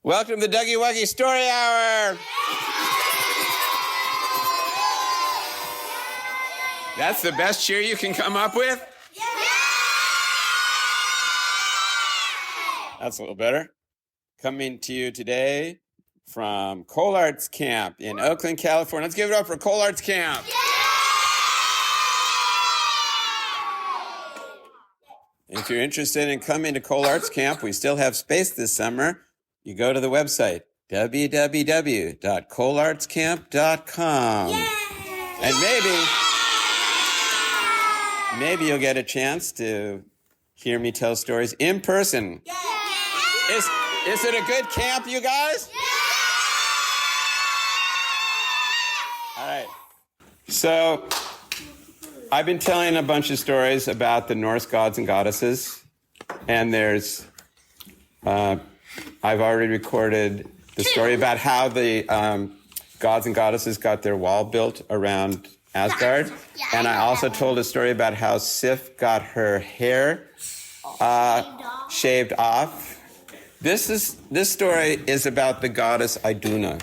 Welcome to the Dougie Wuggy Story Hour. That's the best cheer you can come up with? That's a little better. Coming to you today from Cole Arts Camp in Oakland, California. Let's give it up for Cole Arts Camp. If you're interested in coming to Cole Arts Camp, we still have space this summer. You go to the website, www.coleartscamp.com. And maybe you'll get a chance to hear me tell stories in person. Is it a good camp, you guys? All right. So I've been telling a bunch of stories about the Norse gods and goddesses, and I've already recorded the story about how the gods and goddesses got their wall built around Asgard, and I also told a story about how Sif got her hair shaved off. This story is about the goddess Iduna.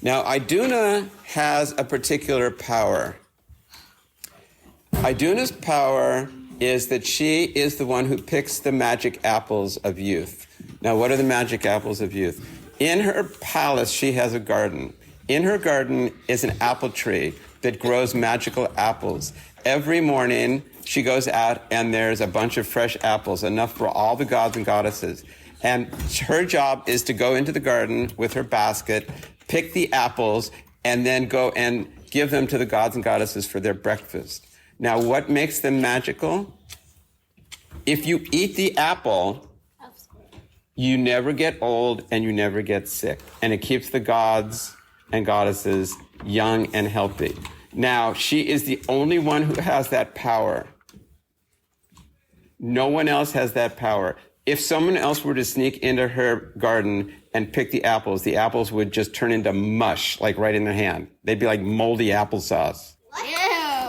Now, Iduna has a particular power. Iduna's power is that she is the one who picks the magic apples of youth. Now, what are the magic apples of youth? In her palace, she has a garden. In her garden is an apple tree that grows magical apples. Every morning, she goes out and there's a bunch of fresh apples, enough for all the gods and goddesses. And her job is to go into the garden with her basket, pick the apples, and then go and give them to the gods and goddesses for their breakfast. Now, what makes them magical? If you eat the apple, you never get old and you never get sick. And it keeps the gods and goddesses young and healthy. Now, she is the only one who has that power. No one else has that power. If someone else were to sneak into her garden and pick the apples would just turn into mush, like right in their hand. They'd be like moldy applesauce. Ew.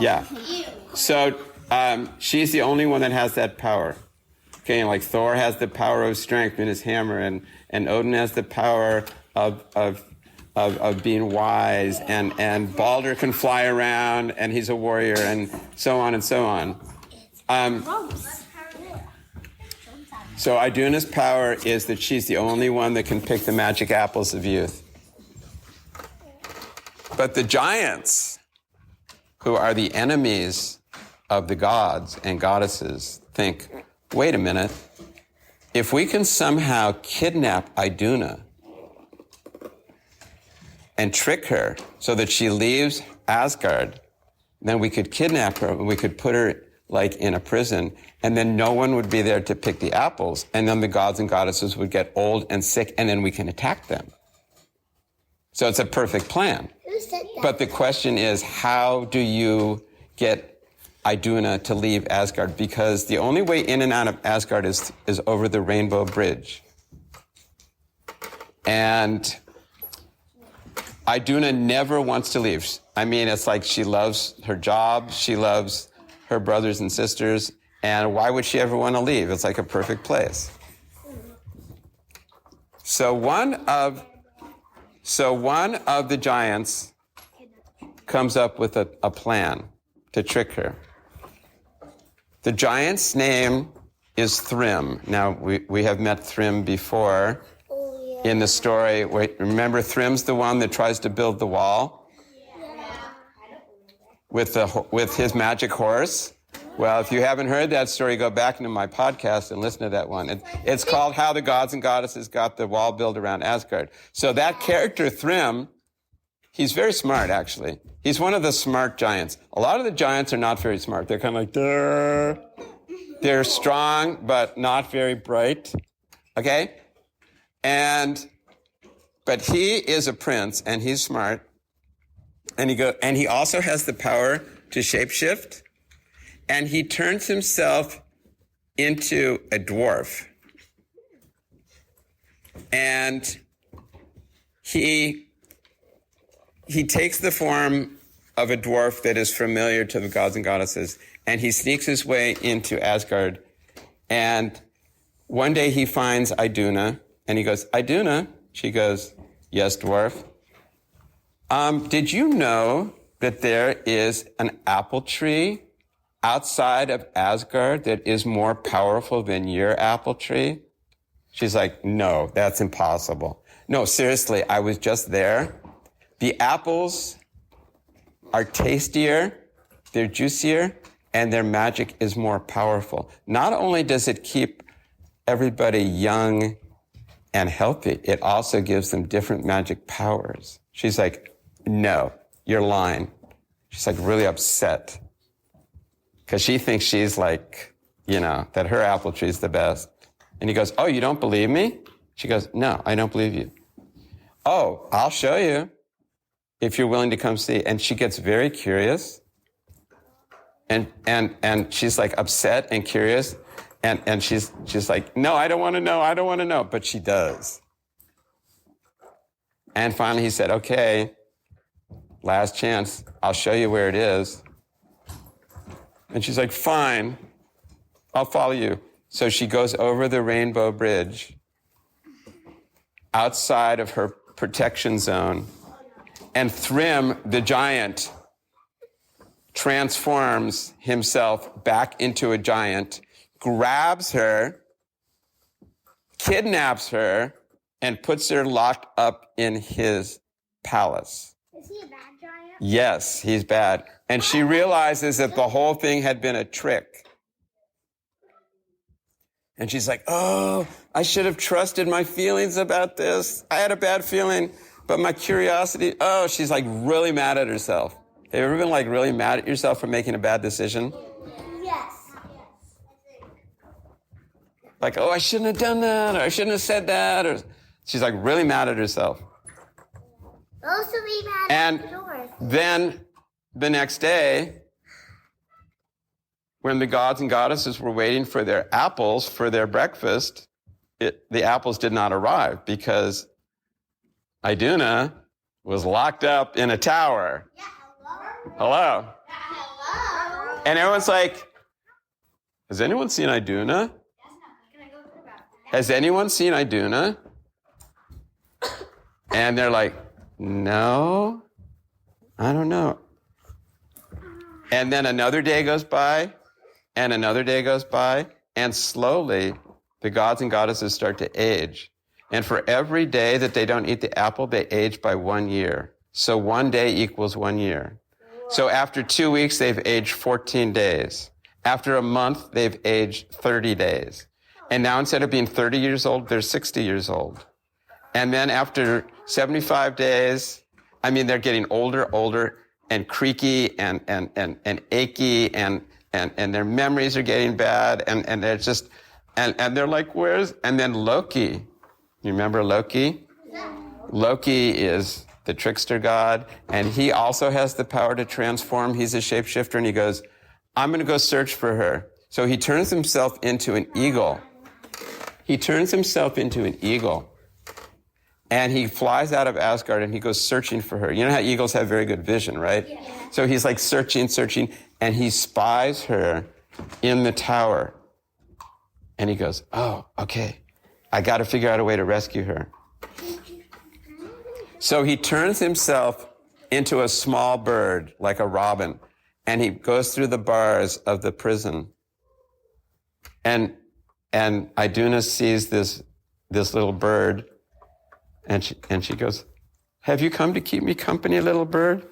Yeah. Ew. So she's the only one that has that power. Okay, and like Thor has the power of strength in his hammer, and Odin has the power of being wise, and Balder can fly around, and he's a warrior, and so on and so on. So Iduna's power is that she's the only one that can pick the magic apples of youth. But the giants, who are the enemies of the gods and goddesses, think, wait a minute, if we can somehow kidnap Iduna and trick her so that she leaves Asgard, then we could kidnap her and we could put her like in a prison, and then no one would be there to pick the apples, and then the gods and goddesses would get old and sick, and then we can attack them. So it's a perfect plan. Who said that? But the question is, how do you get Iduna to leave Asgard? Because the only way in and out of Asgard is over the Rainbow Bridge. And Iduna never wants to leave. I mean, it's like she loves her job, she loves her brothers and sisters, and why would she ever want to leave? It's like a perfect place. So one of the giants comes up with a plan to trick her. The giant's name is Thrym. Now, we have met Thrym before in the story. Wait, remember Thrym's the one that tries to build the wall? With his magic horse? Well, if you haven't heard that story, go back into my podcast and listen to that one. It's called How the Gods and Goddesses Got the Wall Built Around Asgard. So that character, Thrym, he's very smart, actually. He's one of the smart giants. A lot of the giants are not very smart. They're kind of like, they're strong, but not very bright. Okay? But he is a prince, and he's smart. And he also has the power to shapeshift, and he turns himself into a dwarf. And he takes the form of a dwarf that is familiar to the gods and goddesses, and he sneaks his way into Asgard. And one day he finds Iduna, And he goes, Iduna. She goes, yes, dwarf. Did you know that there is an apple tree outside of Asgard that is more powerful than your apple tree? She's like, no, that's impossible. No, seriously, I was just there. The apples are tastier, they're juicier, and their magic is more powerful. Not only does it keep everybody young and healthy, it also gives them different magic powers. She's like, no, you're lying. She's like really upset because she thinks she's like, that her apple tree is the best. And he goes, oh, you don't believe me? She goes, no, I don't believe you. Oh, I'll show you if you're willing to come see. And she gets very curious. And she's like upset and curious. And she's like, no, I don't want to know. I don't want to know. But she does. And finally he said, okay, last chance. I'll show you where it is. And she's like, fine, I'll follow you. So she goes over the Rainbow Bridge outside of her protection zone, and Thrym, the giant, transforms himself back into a giant, grabs her, kidnaps her, and puts her locked up in his palace. Is he a bad giant? Yes, he's bad. And she realizes that the whole thing had been a trick. And she's like, oh, I should have trusted my feelings about this. I had a bad feeling, but my curiosity, she's like really mad at herself. Have you ever been like really mad at yourself for making a bad decision? Yes. Like, oh, I shouldn't have done that, or I shouldn't have said that, or she's like really mad at herself. Also be mad And at yours. then the next day, when the gods and goddesses were waiting for their apples for their breakfast, the apples did not arrive because Iduna was locked up in a tower. Yeah, hello? Hello. Yeah, hello? And everyone's like, has anyone seen Iduna? Has anyone seen Iduna? And they're like, no, I don't know. And then another day goes by, and another day goes by, and slowly the gods and goddesses start to age. And for every day that they don't eat the apple, they age by 1 year. So 1 day equals 1 year. So after 2 weeks, they've aged 14 days. After a month, they've aged 30 days. And now instead of being 30 years old, they're 60 years old. And then after 75 days, they're getting older, and creaky and achy and their memories are getting bad and they're just and they're like, and then Loki. You remember Loki? Loki is the trickster god, and he also has the power to transform. He's a shapeshifter, and he goes, I'm going to go search for her. So he turns himself into an eagle. And he flies out of Asgard and he goes searching for her. You know how eagles have very good vision, right? Yeah. So he's like searching, and he spies her in the tower. And he goes, oh, okay, I got to figure out a way to rescue her. So he turns himself into a small bird, like a robin, and he goes through the bars of the prison. And Iduna sees this little bird, and she goes, have you come to keep me company, little bird?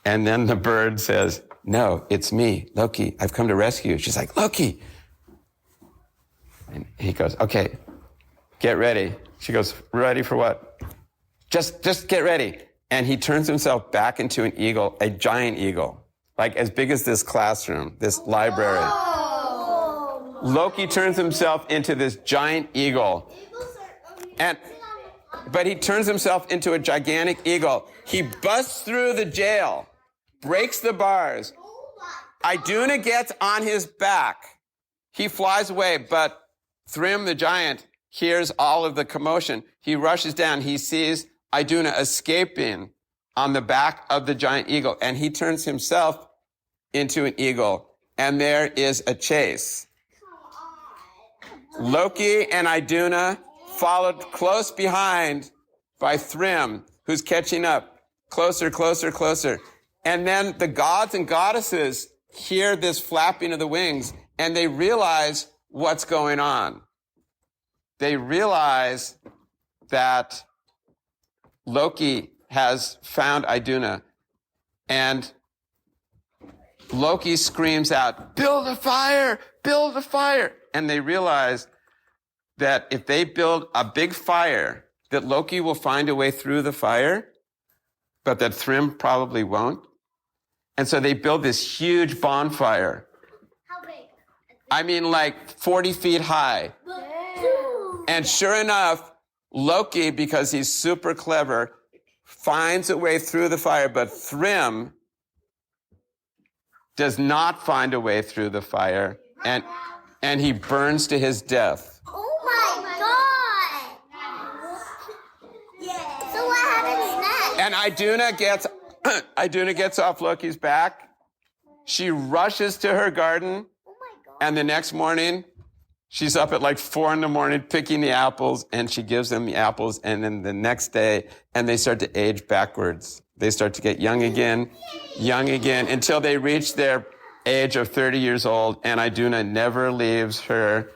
And then the bird says, no, it's me, Loki. I've come to rescue you. She's like, Loki. And he goes, okay, get ready. She goes, ready for what? Just get ready. And he turns himself back into an eagle, a giant eagle, like as big as this classroom, this library. Oh. Loki turns himself into this giant eagle. But he turns himself into a gigantic eagle. He busts through the jail, breaks the bars. Iduna gets on his back. He flies away, but Thrym the giant hears all of the commotion. He rushes down. He sees Iduna escaping on the back of the giant eagle, and he turns himself into an eagle, and there is a chase. Loki and Iduna followed close behind by Thrym, who's catching up. Closer, closer, closer. And then the gods and goddesses hear this flapping of the wings, and they realize what's going on. They realize that Loki has found Iduna, and Loki screams out, "Build a fire! Build a fire!" And they realize that if they build a big fire, that Loki will find a way through the fire, but that Thrym probably won't. And so they build this huge bonfire. How big? I mean, like 40 feet high. And sure enough, Loki, because he's super clever, finds a way through the fire, but Thrym does not find a way through the fire, and he burns to his death. Oh my God! Yeah. So what happens next? And Iduna gets off Loki's back. She rushes to her garden, Oh my God! and the next morning, she's up at like 4 a.m. picking the apples, and she gives them the apples, and then the next day, and they start to age backwards. They start to get young again, until they reach their age of 30 years old, and Iduna never leaves her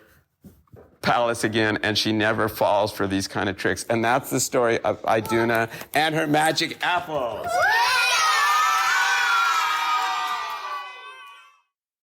palace again, and she never falls for these kind of tricks. And that's the story of Iduna and her magic apples. Yeah!